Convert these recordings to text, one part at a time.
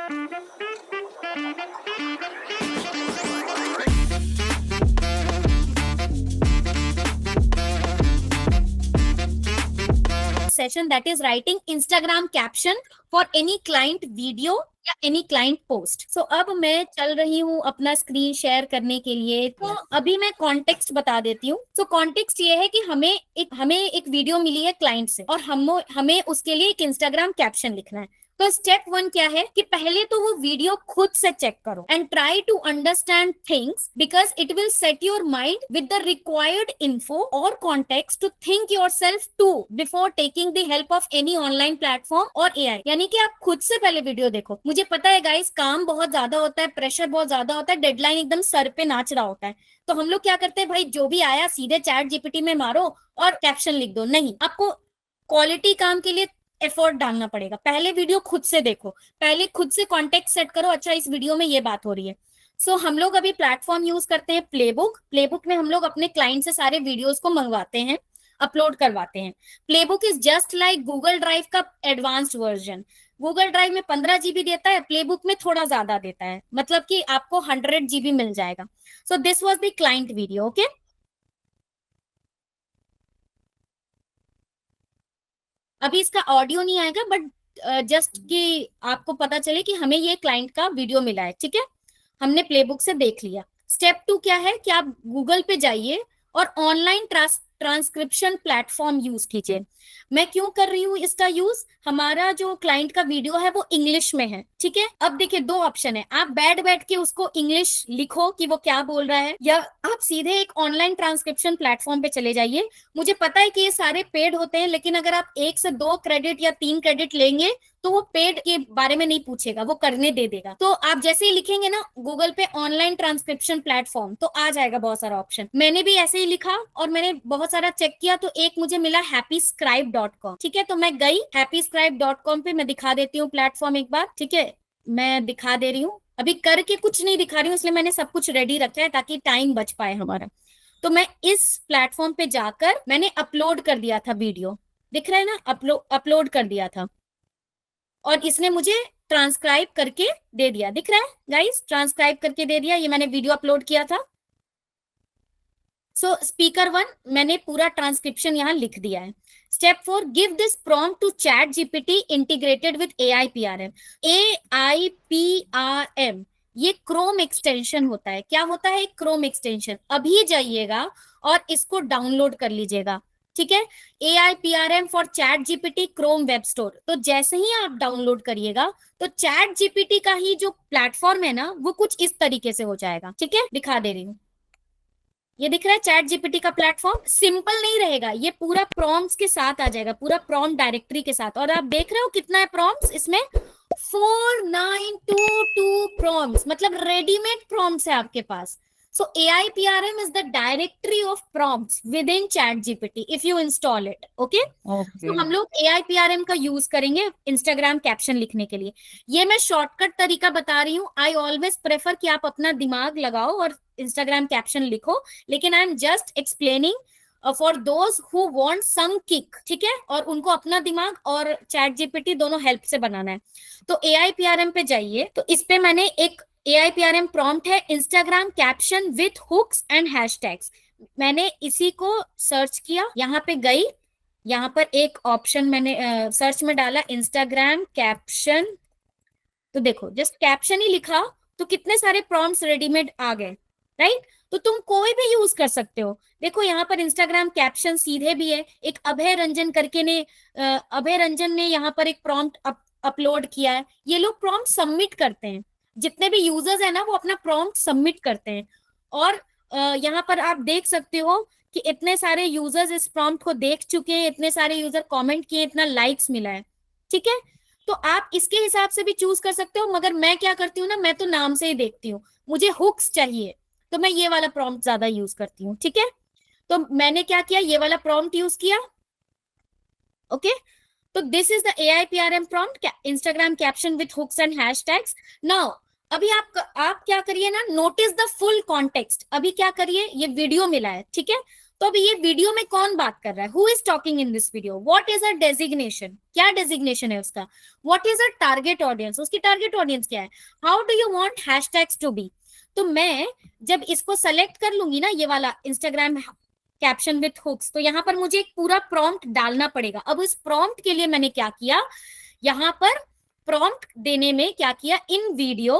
session that is writing Instagram caption for any client video या any client post. सो अब मैं चल रही हूँ अपना स्क्रीन शेयर करने के लिए। तो अभी मैं कॉन्टेक्स्ट बता देती हूँ। सो कॉन्टेक्स्ट ये है कि हमें एक वीडियो मिली है क्लाइंट से और हमें उसके लिए एक इंस्टाग्राम कैप्शन लिखना है। तो स्टेप 1 क्या है कि पहले तो वो वीडियो खुद से चेक करो and try to understand things because it will set your mind with the required info और context to think yourself to before taking the help of any online platform और एआई। यानी कि आप खुद से पहले वीडियो देखो। मुझे पता है गाइस, काम बहुत ज्यादा होता है, प्रेशर बहुत ज्यादा होता है, डेडलाइन एकदम सर पे नाच रहा होता है, तो हम लोग क्या करते हैं भाई, जो भी आया सीधे चैट जीपीटी में मारो और कैप्शन लिख दो। नहीं, आपको क्वालिटी काम के लिए एफर्ट डालना पड़ेगा। पहले वीडियो खुद से देखो, पहले खुद से कॉन्टेक्स्ट सेट करो, अच्छा इस वीडियो में ये बात हो रही है। सो हम लोग अभी प्लेटफॉर्म यूज करते हैं प्लेबुक। प्लेबुक में हम लोग अपने क्लाइंट से सारे वीडियोस को मंगवाते हैं, अपलोड करवाते हैं। Playbook is just like Google drive का एडवांस्ड वर्जन। गूगल ड्राइव में 15 GB देता है, प्लेबुक में थोड़ा ज्यादा देता है, मतलब कि आपको 100 GB मिल जाएगा। So this was the client video. Okay, अभी इसका ऑडियो नहीं आएगा, बट जस्ट कि आपको पता चले कि हमें ये क्लाइंट का वीडियो मिला है। ठीक है, हमने प्लेबुक से देख लिया। स्टेप 2 क्या है कि आप गूगल पे जाइए और ऑनलाइन ट्रांसक्रिप्शन प्लेटफॉर्म यूज कीजिए। मैं क्यों कर रही हूँ इसका यूज, हमारा जो क्लाइंट का वीडियो है वो इंग्लिश में है। ठीक है, अब देखिए 2 ऑप्शन है, आप बैठ के उसको इंग्लिश लिखो कि वो क्या बोल रहा है, या आप सीधे एक ऑनलाइन ट्रांसक्रिप्शन प्लेटफॉर्म पे चले जाइए। मुझे पता है कि ये सारे पेड होते हैं, लेकिन अगर आप 1 से 2 क्रेडिट या 3 क्रेडिट लेंगे तो वो पेड के बारे में नहीं पूछेगा, वो करने दे देगा। तो आप जैसे ही लिखेंगे ना गूगल पे ऑनलाइन ट्रांसक्रिप्शन प्लेटफॉर्म, तो आ जाएगा बहुत सारा ऑप्शन। मैंने भी ऐसे ही लिखा और मैंने बहुत सारा चेक किया, तो एक मुझे मिला happyscribe.com। ठीक है, तो मैं गई happyscribe.com पे। मैं दिखा देती हूँ प्लेटफॉर्म एक बार। ठीक है, मैं दिखा दे रही हूँ, अभी करके कुछ नहीं दिखा रही हूँ, इसलिए मैंने सब कुछ रेडी रखा है ताकि टाइम बच पाए हमारा। तो मैं इस प्लेटफॉर्म पे जाकर मैंने अपलोड कर दिया था वीडियो, दिख रहा है ना, अपलोड कर दिया था और इसने मुझे ट्रांसक्राइब करके दे दिया। दिख रहा है गाइस, ट्रांसक्राइब करके दे दिया। ये मैंने वीडियो अपलोड किया था। सो स्पीकर 1 मैंने पूरा ट्रांसक्रिप्शन यहाँ लिख दिया है। Step 4, give this prompt to ChatGPT integrated with AIPRM। AIPRM ये क्रोम एक्सटेंशन होता है। क्या होता है क्रोम एक्सटेंशन? अभी जाइएगा और इसको डाउनलोड कर लीजिएगा। ठीक है, AIPRM for chat GPT Chrome web store. तो जैसे ही आप डाउनलोड करिएगा तो चैट जीपीटी का ही जो प्लेटफॉर्म है ना, वो कुछ इस तरीके से हो जाएगा। ठीक है, दिखा दे रही हूँ, ये दिख रहा है चैट जीपीटी का प्लेटफॉर्म। सिंपल नहीं रहेगा, ये पूरा प्रॉम्प्ट्स के साथ आ जाएगा, पूरा प्रॉम्प्ट डायरेक्टरी के साथ। और आप देख रहे हो कितना है प्रॉम्प्ट्स इसमें, 4922 प्रॉम्प्ट्स, मतलब रेडीमेड प्रॉम्प्ट्स है आपके पास। So AIPRM is the directory of prompts within ChatGPT if you install it. Okay? तो हम लोग AIPRM का यूज करेंगे इंस्टाग्राम कैप्शन लिखने के लिए। ये मैं शॉर्टकट तरीका बता रही हूँ। आई ऑलवेज प्रेफर कि आप अपना दिमाग लगाओ और इंस्टाग्राम कैप्शन लिखो, लेकिन I am just explaining for those who want some kick. ठीक है, और उनको अपना दिमाग और चैट जीपीटी दोनों हेल्प से बनाना है। तो AIPRM पे जाइए, तो इस पे मैंने एक AIPRM प्रॉम्प्ट है, Instagram caption with hooks and hashtags. मैंने इसी को सर्च किया, यहाँ पे गई, यहाँ पर एक ऑप्शन मैंने सर्च में डाला इंस्टाग्राम कैप्शन। तो देखो जस्ट कैप्शन ही लिखा तो कितने सारे प्रॉम्प्ट्स रेडीमेड आ गए, राइट? तो तुम कोई भी यूज कर सकते हो। देखो यहाँ पर इंस्टाग्राम कैप्शन सीधे भी है। एक अभय रंजन करके ने अभय रंजन ने यहाँ पर एक प्रॉम्प्ट अपलोड किया है। ये लोग प्रॉम्प्ट सबमिट करते हैं, जितने भी यूजर्स है ना वो अपना प्रॉम्प्ट सबमिट करते हैं। और यहाँ पर आप देख सकते हो कि इतने सारे यूजर्स इस प्रॉम्प्ट को देख चुके हैं, इतने सारे यूजर कमेंट किए, इतना लाइक्स मिला है। ठीक है, तो आप इसके हिसाब से भी चूज कर सकते हो, मगर मैं क्या करती हूँ ना, मैं तो नाम से ही देखती हूँ, मुझे हुक्स चाहिए तो मैं ये वाला प्रॉम्प्ट ज्यादा यूज करती हूँ। ठीक है, तो मैंने क्या किया, ये वाला प्रॉम्प्ट यूज किया। ओके, तो this is the AIPRM prompt, Instagram caption with hooks and hashtags. Now अभी आप क्या करिए ना, नोटिस द फुल कॉन्टेक्स्ट। अभी क्या करिए, ये वीडियो मिला है, ठीक है, तो तो अभी ये वीडियो में कौन बात कर रहा है, who is talking in this video, what is a designation, क्या डेजिग्नेशन है उसका, what is a target audience, उसकी टारगेट ऑडियंस क्या है, how do you want hashtags to be. तो मैं जब इसको सेलेक्ट कर लूंगी ना, ये वाला इंस्टाग्राम कैप्शन विथ हुक्स, तो यहाँ पर मुझे एक पूरा प्रॉम्प्ट डालना पड़ेगा। अब इस प्रॉम्प्ट के लिए मैंने क्या किया, यहाँ पर प्रॉम्प्ट देने में क्या किया, इन वीडियो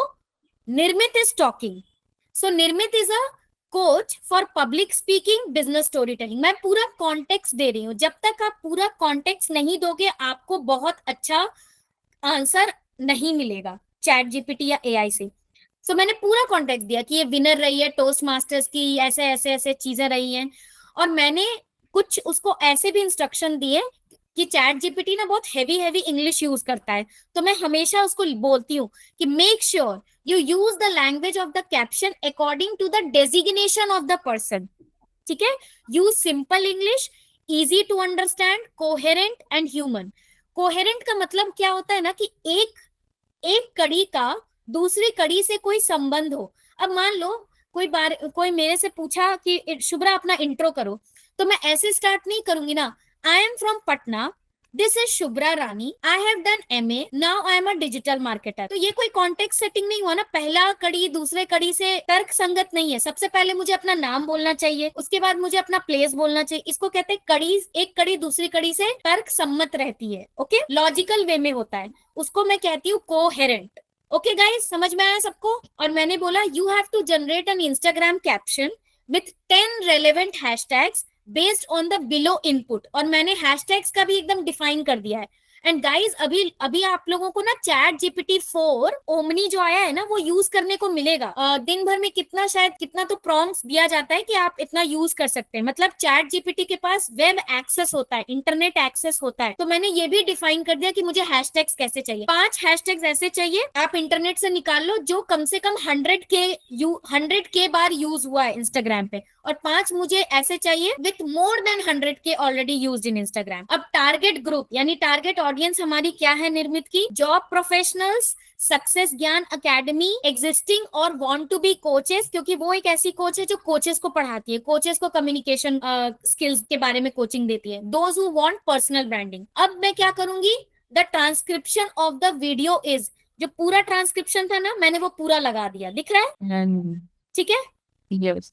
निर्मित इज टॉकिंग। सो निर्मित is a coach for public speaking, business story telling. मैं पूरा कॉन्टेक्स्ट दे रही हूँ, जब तक आप पूरा कॉन्टेक्स्ट नहीं दोगे आपको बहुत अच्छा आंसर नहीं मिलेगा चैट जीपीटी या एआई से। सो मैंने पूरा कॉन्टेक्स्ट दिया कि ये विनर रही है टोस्ट मास्टर्स की, ऐसे ऐसे ऐसे चीजें रही हैं, और मैंने कुछ उसको ऐसे भी इंस्ट्रक्शन दिए कि चैट जीपीटी ना बहुत हैवी हैवी इंग्लिश यूज करता है, तो मैं हमेशा उसको बोलती हूँ कि make sure you use the language of the caption according to the designation of the person, ठीक है, use simple English, easy to understand, coherent and human। coherent का मतलब क्या होता है ना कि एक कड़ी का दूसरी कड़ी से कोई संबंध हो। अब मान लो कोई मेरे से पूछा कि शुभ्रा अपना इंट्रो करो, तो मैं ऐसे स्टार्ट नहीं करूंगी ना, I am from Patna, this is Shubhra Rani, I have done MA, now I am a digital marketer. तो ये कोई कॉन्टेक्स्ट सेटिंग नहीं हुआ ना, पहला कड़ी दूसरे कड़ी से तर्क संगत नहीं है। सबसे पहले मुझे अपना नाम बोलना चाहिए, उसके बाद मुझे अपना प्लेस बोलना चाहिए। इसको कहते हैं कड़ी, एक कड़ी दूसरी कड़ी से तर्क सम्मत रहती है, ओके, लॉजिकल वे में होता है, उसको मैं कहती हूँ कोहेरेंट। ओके गाइस, समझ में आया सबको। और मैंने बोला you have to generate an Instagram caption with 10 relevant hashtags based on the below input, और मैंने हैशटैग्स का भी एकदम डिफाइन कर दिया है। एंड गाइज अभी अभी आप लोगों को ना चैट जीपीटी 4 ओमनी जो आया है ना, वो यूज करने को मिलेगा। दिन भर में कितना तो प्रॉम्प्ट्स दिया जाता है कि आप इतना यूज कर सकते हैं। मतलब चैट जीपीटी के पास वेब एक्सेस होता है, इंटरनेट एक्सेस होता है। तो मैंने ये भी डिफाइन कर दिया कि मुझे हैशटैग्स कैसे चाहिए। 5 हैशटैग्स ऐसे चाहिए आप इंटरनेट से निकाल लो जो कम से कम 100K बार यूज हुआ है इंस्टाग्राम पे, और 5 मुझे ऐसे चाहिए with more than 100K already used in Instagram. अब टारगेट ग्रुप यानी टारगेट ऑडियंस हमारी क्या है निर्मित की, जॉब प्रोफेशनल्स, सक्सेस ज्ञान अकेडमी, एग्जिस्टिंग और वांट टू बी कोचेस, क्योंकि वो एक ऐसी कोच है जो कोचेस को पढ़ाती है, कोचेस को कम्युनिकेशन स्किल्स के बारे में कोचिंग देती है। Those who want personal branding. अब मैं क्या करूंगी, the transcription of the video is, जो पूरा ट्रांसक्रिप्शन था ना मैंने वो पूरा लगा दिया, दिख रहा है, ठीक है, यस।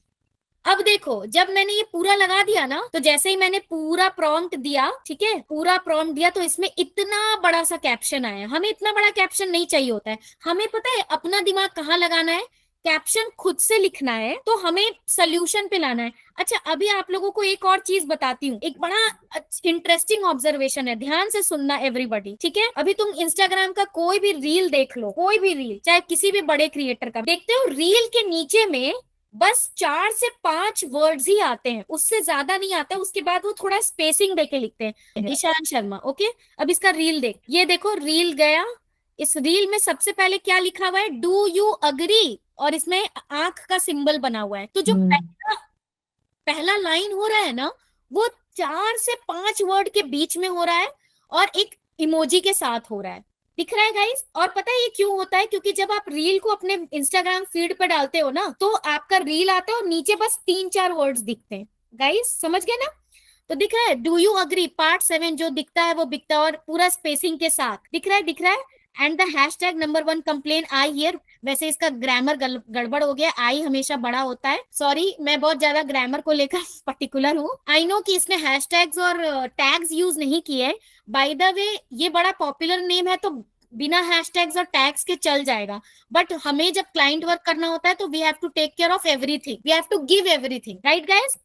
अब देखो जब मैंने ये पूरा लगा दिया ना, तो जैसे ही मैंने पूरा प्रॉम्प्ट दिया, ठीक है, पूरा प्रॉम्प्ट दिया, तो इसमें इतना बड़ा सा कैप्शन आया। हमें इतना बड़ा कैप्शन नहीं चाहिए होता है, हमें पता है अपना दिमाग कहाँ लगाना है, कैप्शन खुद से लिखना है, तो हमें सोल्यूशन पे लाना है। अच्छा अभी आप लोगों को एक और चीज बताती हूँ, एक बड़ा इंटरेस्टिंग ऑब्जर्वेशन है, ध्यान से सुनना एवरीबॉडी, ठीक है। अभी तुम इंस्टाग्राम का कोई भी रील देख लो, कोई भी रील, चाहे किसी भी बड़े क्रिएटर का, देखते हो रील के नीचे में बस 4 से 5 वर्ड्स ही आते हैं, उससे ज्यादा नहीं आता। उसके बाद वो थोड़ा स्पेसिंग देके लिखते हैं, ईशान शर्मा, ओके। अब इसका रील देख, ये देखो रील गया, इस रील में सबसे पहले क्या लिखा हुआ है, डू यू अग्री, और इसमें आंख का सिंबल बना हुआ है। तो जो पहला लाइन हो रहा है ना, वो 4 से 5 वर्ड के बीच में हो रहा है, और एक इमोजी के साथ हो रहा है, दिख रहा है गाइस। और पता है ये क्यों होता है, क्योंकि जब आप रील को अपने इंस्टाग्राम फीड पे डालते हो ना, तो आपका रील आता है और नीचे बस 3-4 वर्ड्स दिखते हैं। गाइस समझ गए ना, तो दिख रहा है डू यू अग्री पार्ट 7 जो दिखता है वो दिखता है, और पूरा स्पेसिंग के साथ दिख रहा है। And the hashtag number 1 complain I hear, वैसे इसका ग्रामर गड़बड़ हो गया, आई हमेशा बड़ा होता है, सॉरी, मैं बहुत ज्यादा ग्रामर को लेकर पर्टिकुलर हूँ। आई नो कि इसने हैशटैग्स और टैग्स यूज नहीं किए, बाय द वे ये बड़ा पॉपुलर नेम है, तो बिना हैशटैग्स और टैग्स के चल जाएगा, बट हमें जब क्लाइंट वर्क करना होता है तो we have to take care of everything, we have to give everything, right guys.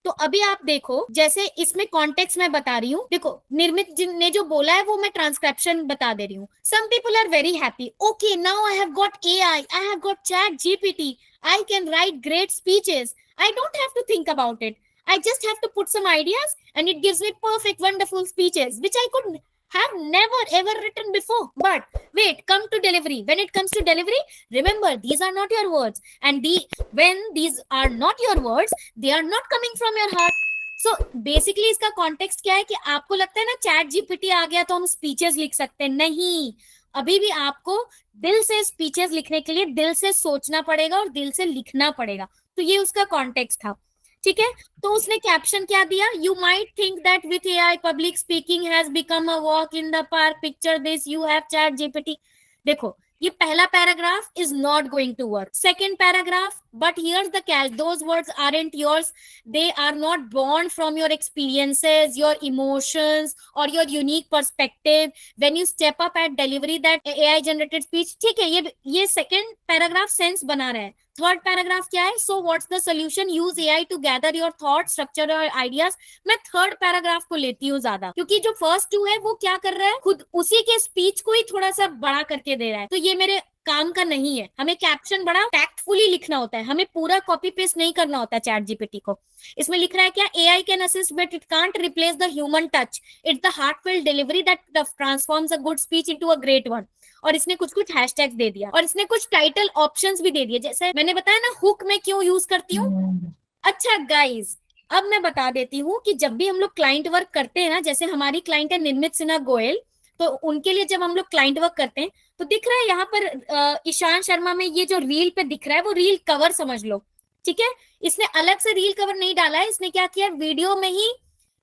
तो अभी आप देखो, जैसे इसमें कॉन्टेक्स्ट मैं बता रही हूँ, देखो निर्मित ने जो बोला है वो मैं ट्रांसक्रिप्शन बता दे रही हूँ। Some people are very happy, okay now I have got AI, I have got ChatGPT, I can write great speeches, I don't have to think about it, I just have to put some ideas and it gives me perfect, wonderful speeches, which I could have never ever written before. But wait, come to delivery. When it comes to delivery, remember, these are not your words. And when these are not your words, they are not coming from your heart. So basically इसका context क्या है कि आपको लगता है ना chat GPT आ गया तो हम स्पीचेस लिख सकते हैं, नहीं, अभी भी आपको दिल से स्पीचेस लिखने के लिए दिल से सोचना पड़ेगा और दिल से लिखना पड़ेगा। तो ये उसका कॉन्टेक्स्ट था। ठीक है, तो उसने कैप्शन क्या दिया, you might think that with AI public speaking has become a walk in the park, picture this, you have ChatGPT. देखो ये पहला paragraph is not going to work. Second paragraph, but here's the catch, those words aren't yours, they are not born from your experiences, your emotions or your unique perspective when you step up at delivery that AI generated speech। ठीक है, ये second paragraph sense बना रहा है। Third paragraph क्या है, so what's the solution, use AI to gather your thought, structure और ideas. मैं थर्ड पैराग्राफ को लेती हूँ ज्यादा, क्योंकि जो फर्स्ट टू है वो क्या कर रहा है, खुद उसी के स्पीच को ही थोड़ा सा बड़ा करके दे रहा है, तो ये मेरे काम का नहीं है। हमें कैप्शन बड़ा टैक्टफुली लिखना होता है, हमें पूरा कॉपी पेस्ट नहीं करना होता चैट जीपीटी को। इसमें लिख रहा है क्या, AI can assist but it can't replace the human touch, it's the heartful delivery that transforms a good speech into a great one. और इसने कुछ कुछ हैशटैग्स दे दिया, और इसने कुछ टाइटल ऑप्शंस भी दे दिए, जैसे मैंने बताया ना हुक में क्यों यूज करती हूँ। अच्छा गाइज, अब मैं बता देती हूँ कि जब भी हम लोग क्लाइंट वर्क करते हैं ना, जैसे हमारी क्लाइंट है निर्मित सिन्हा गोयल, तो उनके लिए जब हम लोग क्लाइंट वर्क करते हैं तो दिख रहा है यहाँ पर ईशान शर्मा में ये जो रील पे दिख रहा है वो रील कवर समझ लो। ठीक है, इसने अलग से रील कवर नहीं डाला है, इसने क्या किया, वीडियो में ही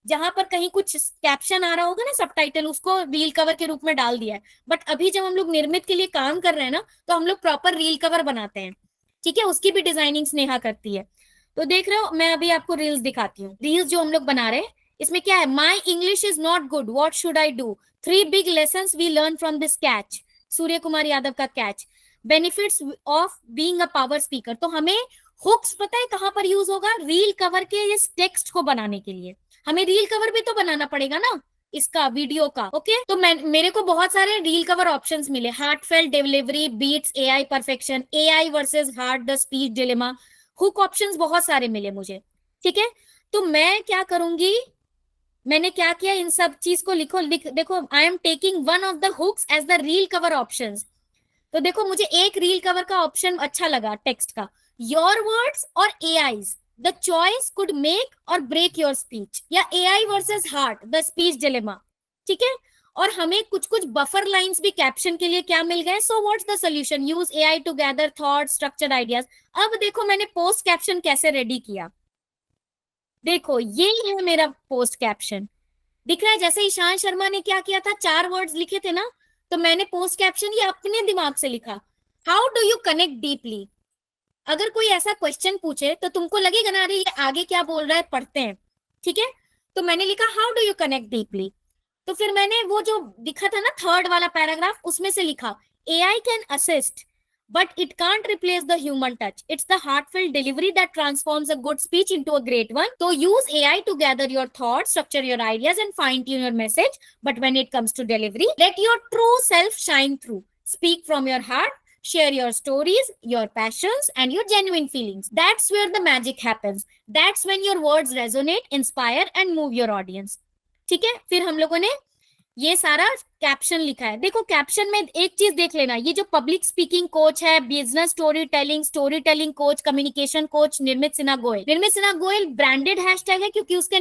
जहां पर कहीं कुछ कैप्शन आ रहा होगा ना, सबटाइटल, उसको रील कवर के रूप में डाल दिया है। बट अभी जब हम लोग निर्मित के लिए काम कर रहे हैं ना, तो हम लोग प्रॉपर रील कवर बनाते हैं। ठीक है, उसकी भी डिजाइनिंग स्नेहा करती है। तो देख रहे हो, मैं अभी आपको रील्स दिखाती हूँ, रील्स जो हम लोग बना रहे हैं। इसमें क्या है, my English is not good, what should I do, 3 big lessons we learn from this catch, Surya Kumar Yadav का catch, benefits of being a power speaker. तो हमें हुक्स पता है कहां पर यूज होगा, रील कवर के इस टेक्स्ट को बनाने के लिए। हमें रील कवर भी तो बनाना पड़ेगा ना इसका, वीडियो का। ओके, तो मैं, मेरे को बहुत सारे रील कवर ऑप्शंस मिले, heartfelt delivery, beats AI perfection, AI versus heart the speech dilemma, hook options बहुत सारे मिले मुझे। ठीक है, तो मैं क्या करूंगी, मैंने क्या किया, इन सब चीज को देखो, I am taking one of the hooks as the reel cover options. तो देखो मुझे एक रील कवर का ऑप्शन अच्छा लगा टेक्स्ट का, योर वर्ड्स और AIs, the choice could make और ब्रेक योर स्पीच, या AI versus heart the speech dilemma. ठीक है, और हमें कुछ कुछ बफर लाइंस भी कैप्शन के लिए क्या मिल गए, so what's the solution, use AI to gather thought, structure ideas. अब देखो मैंने पोस्ट कैप्शन कैसे रेडी किया, देखो ये है मेरा पोस्ट कैप्शन, दिख रहा है। जैसे ईशान शर्मा ने क्या किया था, 4 वर्ड्स लिखे थे ना, तो मैंने पोस्ट कैप्शन ये अपने दिमाग से लिखा, how do you connect deeply. अगर कोई ऐसा क्वेश्चन पूछे तो तुमको लगेगा ना, अरे ये आगे क्या बोल रहा है, पढ़ते हैं। ठीक है, तो मैंने लिखा how do you connect deeply. तो फिर मैंने वो जो दिखा था ना थर्ड वाला पैराग्राफ, उसमें से लिखा, AI can assist but it can't replace the human touch. It's the heartfelt delivery that transforms a good speech into a great one. So use AI to gather your thoughts, structure your ideas, and fine tune your message. But when it comes to delivery, let your true self shine through. Speak from your heart, share your stories, your passions, and your genuine feelings. That's where the magic happens. That's when your words resonate, inspire, and move your audience. ठीक है, फिर हम लोगों ने ये सारा caption लिखा है। देखो कैप्शन में एक चीज देख लेना, ये जो पब्लिक स्पीकिंग कोच है, business story telling coach, communication coach निर्मित सिन्हा गोयल, निर्मित सिन्हा गोयल ब्रांडेड हैशटैग है क्योंकि उसके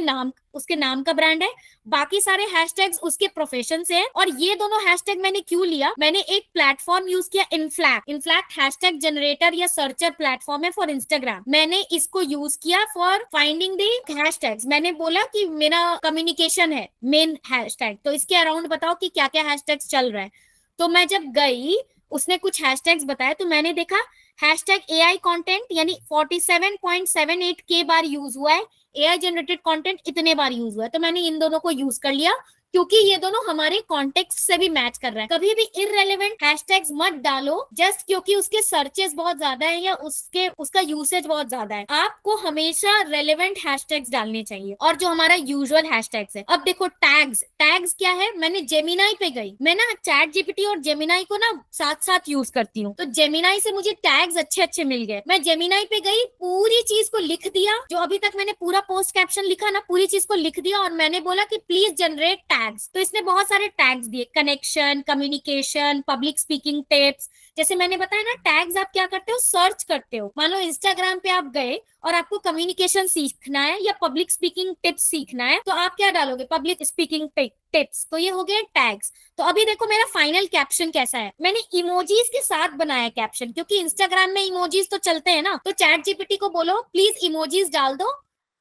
नाम का ब्रांड है। बाकी सारे हैशटैग्स उसके प्रोफेशन से है। और ये दोनों हैशटैग मैंने क्यों लिया, मैंने एक प्लेटफॉर्म यूज किया, इनफ्लैक्ट हैशटैग जनरेटर या सर्चर प्लेटफॉर्म है फॉर इंस्टाग्राम। मैंने इसको यूज किया फॉर फाइंडिंग द हैशटैग्स। मैंने बोला कि मेरा कम्युनिकेशन है मेन हैशटैग, तो इसके अराउंड बताओ कि क्या क्या हैशटैग्स चल रहा है। तो मैं जब गई, उसने कुछ हैशटैग्स बताया, तो मैंने देखा हैशटैग एआई कंटेंट यानी 47.78 के बार यूज हुआ है, एआई जनरेटेड कंटेंट इतने बार यूज हुआ है। तो मैंने इन दोनों को यूज कर लिया क्योंकि ये दोनों हमारे कॉन्टेक्स्ट से भी मैच कर रहा है। कभी भी इररेलेवेंट हैशटैग्स मत डालो जस्ट क्योंकि उसके सर्चेस बहुत ज्यादा है या उसका यूसेज बहुत ज्यादा है। आपको हमेशा रेलेवेंट हैशटैग्स डालने चाहिए और जो हमारा यूजुअल हैशटैग्स है। अब देखो टैग्स क्या है, मैंने जेमिनाई पे गई, मैं ना चैट जीपीटी और जेमिनाई को ना साथ साथ यूज करती हूँ, तो जेमिनाई से मुझे टैग्स अच्छे अच्छे मिल गए। मैं जेमिनाई पे गई, पूरी चीज को लिख दिया, जो अभी तक मैंने पूरा पोस्ट कैप्शन लिखा ना, पूरी चीज को लिख दिया और मैंने बोला कि प्लीज जनरेट टैग्स। तो इसने बहुत सारे टैग्स दिए, connection, communication, public speaking tips. जैसे मैंने बताया ना, टैग्स आप क्या करते हो, सर्च करते हो। मान लो इंस्टाग्राम पे आप गए और आपको कम्युनिकेशन सीखना है या पब्लिक स्पीकिंग टिप्स सीखना है, तो आप क्या डालोगे, पब्लिक स्पीकिंग टिप्स। तो ये हो गए टैग्स। तो अभी देखो मेरा फाइनल कैप्शन कैसा है, मैंने इमोजीज के साथ बनाया कैप्शन, क्योंकि इंस्टाग्राम में इमोजीज तो चलते हैं ना। तो चैट जीपीटी को बोलो प्लीज इमोजीज डाल दो,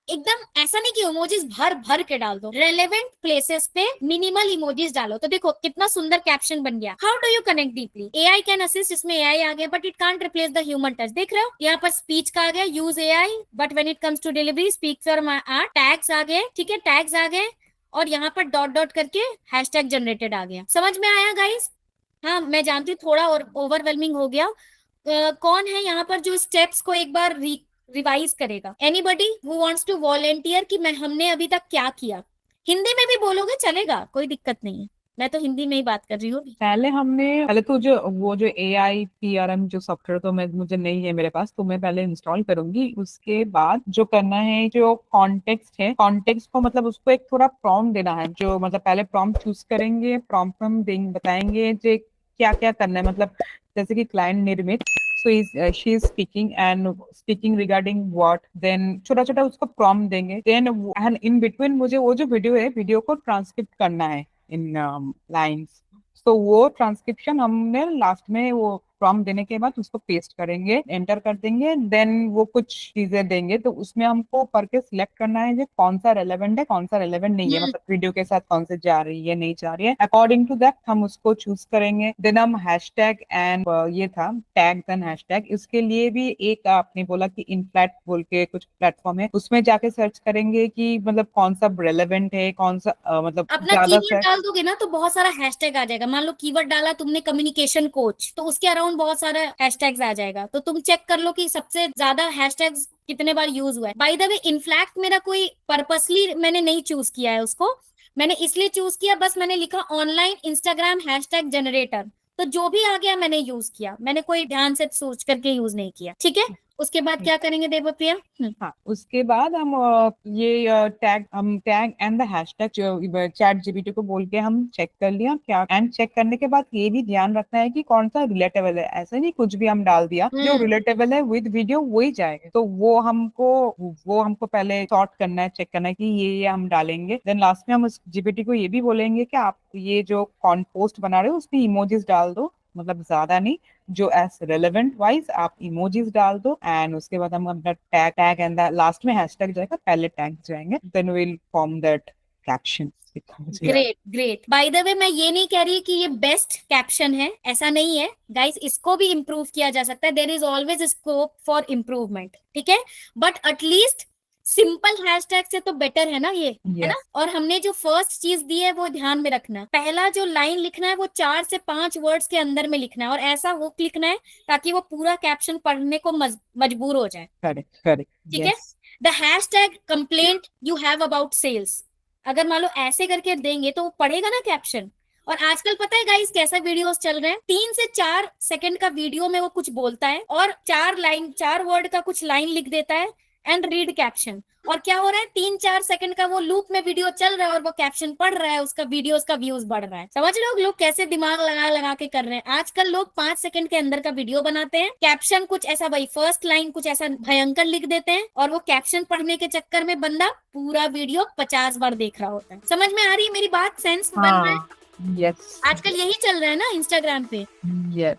एकदम ऐसा नहीं कि इमोजीज भर भर के डाल दो, रेलेवेंट प्लेसेस पे मिनिमल इमोजीज डालो। तो देखो कितना सुंदर कैप्शन बन गया। How do you connect deeply, AI can assist, इसमें एआई आ गया but it can't replace the human touch. देख रहे हो यहाँ पर स्पीच का आ गया, use AI but when it comes to delivery speak for my art. Tags आ गए, ठीक है, टैग्स आ गए, और यहाँ पर डॉट डॉट करके हैशटैग जनरेटेड आ गया। समझ में आया गाइस? हाँ मैं जानती हूँ थोड़ा और ओवरवेलमिंग हो गया। कौन है यहाँ पर जो स्टेप्स को एक बार रिवाइज करेगा? Anybody who wants to volunteer कि मैं हमने अभी तक क्या किया? हिंदी में भी बोलोगे चलेगा, कोई दिक्कत नहीं है, मैं तो हिंदी में ही बात कर रही हूँ। पहले तो जो वो जो AIPRM जो सॉफ्टवेयर तो मैं मुझे नहीं है मेरे पास, तो मैं पहले इंस्टॉल करूंगी। उसके बाद जो करना है, जो कॉन्टेक्स्ट है, कॉन्टेक्स्ट को मतलब उसको एक थोड़ा प्रॉम्प्ट देना है। जो मतलब पहले प्रॉम्प्ट चूज करेंगे, प्रॉम्प्ट हम देंगे, बताएंगे जो क्या क्या करना है। मतलब जैसे कि client Nirmit, so is she is speaking and speaking regarding what, then छोटा छोटा उसको प्रॉम्प्ट देंगे। देन एंड इन बिटवीन मुझे वो जो वीडियो है, वीडियो को ट्रांसक्रिप्ट करना है इन लाइन्स। तो वो ट्रांसक्रिप्शन हमने लास्ट में वो प्रॉम्प्ट देने के बाद उसको पेस्ट करेंगे, एंटर कर देंगे। देन वो कुछ चीजें देंगे, तो उसमें हमको पढ़ के सिलेक्ट करना है जो कौन सा रेलेवेंट है, कौन सा रेलेवेंट नहीं है, मतलब वीडियो के साथ कौन से जा रही है, नहीं जा रही है। अकॉर्डिंग टू दैट हम उसको चूज करेंगे। देन हम हैशटैग एंड ये था टैग एंड हैशटैग, इसके लिए भी एक आपने बोला कि इनफ्लैट बोल के कुछ प्लेटफॉर्म है, उसमें जाके सर्च करेंगे कि मतलब कौन सा रेलेवेंट है, कौन सा मतलब अपना ज्यादा कीवर्ड से। डाल दोगे ना तो बहुत सारा हैशटैग आ जाएगा। मान लो कीवर्ड डाला तुमने कम्युनिकेशन कोच, तो उसके अराउंड बहुत सारा हैशटैग्स आ जाएगा। तो तुम चेक कर लो कि सबसे ज्यादा हैशटैग्स कितने बार यूज हुआ है। बाय द वे इनफ्लैक्ट मेरा कोई पर्पसली मैंने नहीं चूज किया है उसको, मैंने इसलिए चूज किया, बस मैंने लिखा ऑनलाइन इंस्टाग्राम हैशटैग जनरेटर, तो जो भी आ गया मैंने यूज किया, मैंने कोई ध्यान से सोच करके यूज नहीं किया। ठीक है, उसके बाद क्या करेंगे देवप्रिया? हाँ, उसके बाद हम हम टैग एंड द हैशटैग जो चैट जीपीटी को बोल के हम चेक कर लिया क्या। एंड चेक करने के बाद ये भी ध्यान रखना है कि कौन सा रिलेटेबल है। ऐसा नहीं कुछ भी हम डाल दिया, जो हम्म। रिलेटेबल है विद वीडियो वही जाएगा। तो वो हमको पहले सॉर्ट करना है, चेक करना है कि ये हम डालेंगे। देन लास्ट में हम उस जीपीटी को ये भी बोलेंगे कि आप ये जो पोस्ट बना रहे हो उसमें इमोजीज डाल दो, मतलब ज्यादा नहीं, जो एज रेलेवेंट वाइज आप इमोजीज डाल दो। एंड उसके बाद हम अपना टैग टैग एंड लास्ट में हैशटैग जाएगा, पहले टैग जाएंगे, then will form that caption. Great great. By the way मैं ये नहीं कह रही कि ये बेस्ट कैप्शन है, ऐसा नहीं है गाइस, इसको भी इम्प्रूव किया जा सकता है। There is always scope for improvement, ठीक है, बट एटलीस्ट सिंपल हैशटैग से तो बेटर है ना ये, है ना। यस, और हमने जो फर्स्ट चीज दी है वो ध्यान में रखना, पहला जो लाइन लिखना है वो 4 से 5 वर्ड्स के अंदर में लिखना है, और ऐसा हुक लिखना है ताकि वो पूरा कैप्शन पढ़ने को मजबूर हो जाए। करेक्ट करेक्ट, ठीक है, yes. The hashtag complaint you have about sales, अगर मान लो ऐसे करके देंगे तो वो पढ़ेगा ना कैप्शन। और आजकल पता है गाइस कैसा वीडियोस चल रहे हैं, 3 से 4 सेकंड का वीडियो में वो कुछ बोलता है और 4 वर्ड का कुछ लाइन लिख देता है एंड रीड कैप्शन। और क्या हो रहा है, 3-4 सेकंड का वो लूप में वीडियो चल रहा है और वो कैप्शन पढ़ रहा है, उसका वीडियो, उसका व्यूज बढ़ रहा है। समझ रहे हो लोग कैसे दिमाग लगा लगा के कर रहे हैं? आजकल लोग 5 सेकंड के अंदर का वीडियो बनाते हैं, कैप्शन कुछ ऐसा, भाई फर्स्ट लाइन कुछ ऐसा भयंकर लिख देते हैं, और वो कैप्शन पढ़ने के चक्कर में बंदा पूरा वीडियो 50 बार देख रहा होता है। समझ में आ रही है मेरी बात? सेंस बन रहा है? हाँ, यस, आजकल यही चल रहा है ना इंस्टाग्राम पे। यस।